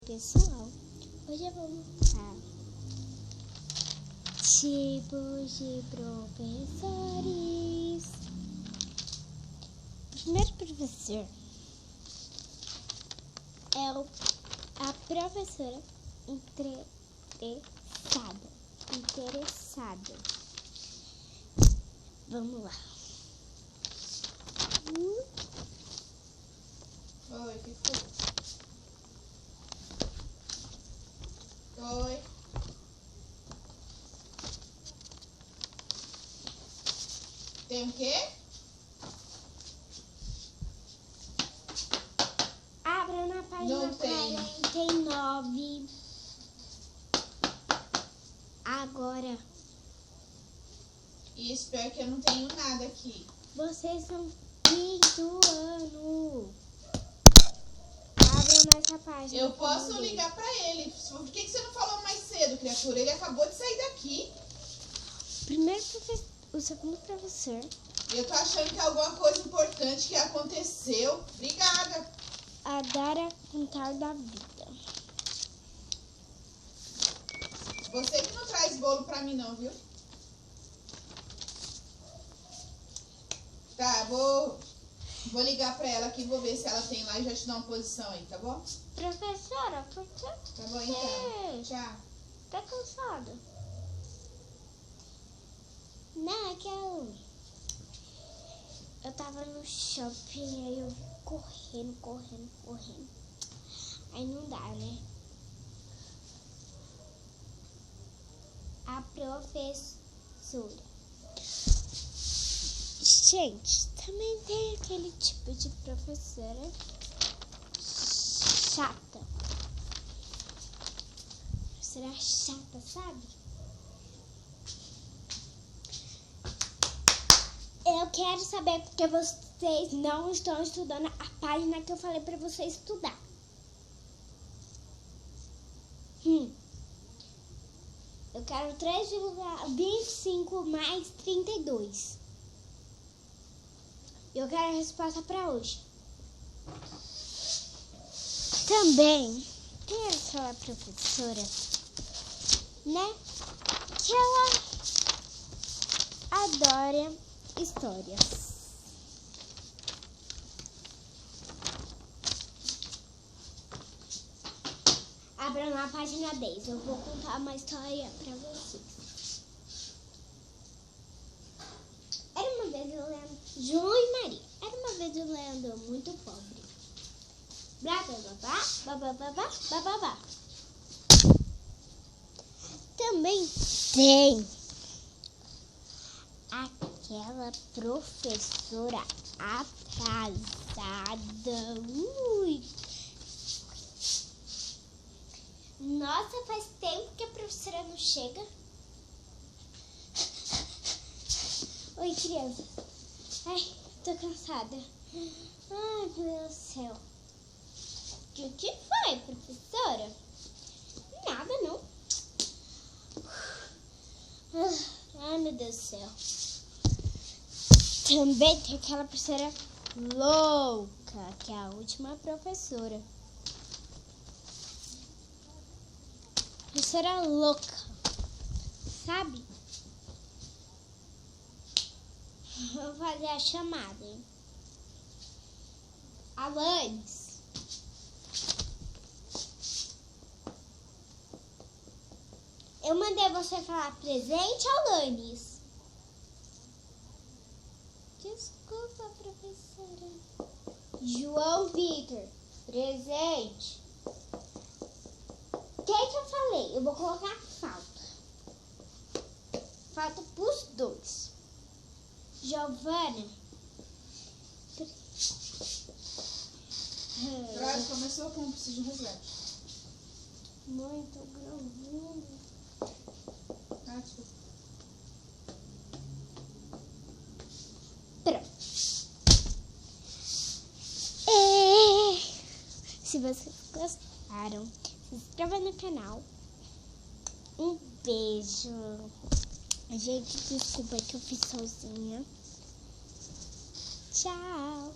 Pessoal, hoje eu vou mostrar tipos de professores. O primeiro professor é a professora interessada. Vamos lá. Oi, que foi? Oi. Tem o quê? Abra na página 49. Agora. Isso, pior que eu não tenho nada aqui. Vocês são quinto ano. Abra nessa página. Eu posso ligar pra ele. Por que você não falou mais cedo, criatura? Ele acabou de sair daqui. Primeiro professor, o segundo professor. Eu tô achando que é alguma coisa importante que aconteceu. Obrigada. A dar a contar da vida. Você que não traz bolo pra mim não, viu? Tá, vou ligar pra ela aqui, vou ver se ela tem lá e já te dou uma posição aí, tá bom? Professora, por que Tá bom então. Tchau. tá cansada? Não, é que eu tava no shopping, aí eu correndo. Aí não dá, né? A professora. Gente, também tem aquele tipo de professora chata. Professora chata, sabe? Eu quero saber porque vocês não estão estudando a página que eu falei pra vocês estudar. Eu quero 3,25 mais 32. Eu quero a resposta pra hoje. Também tem aquela professora, né? Que ela adora histórias. Abra na página 10. Eu vou contar uma história pra vocês. Era uma vez o Leandro, João e Maria. Era uma vez o Leandro muito pobre. Blá, blá, blá, blá, blá, blá, blá. Também tem aquela professora atrasada. Nossa, faz tempo que a professora não chega. Oi, criança. Ai, tô cansada. Ai, meu Deus do céu. O que foi, professora? Nada, não. Ai, meu Deus do céu. Também tem aquela professora louca, que é a última professora. Professora louca, sabe? Vou fazer a chamada, hein? Alanis. Eu mandei você falar presente, Alanis. Desculpa, professora. João Vitor, presente. O que eu falei? Eu vou colocar falta. Falta pros dois. Giovana. Traz, começou como preciso de resgate. Muito grande. Ah, desculpa. Pronto. Se vocês gostaram, se inscreva no canal. Um beijo. Gente, desculpa que eu fiz sozinha. Tchau.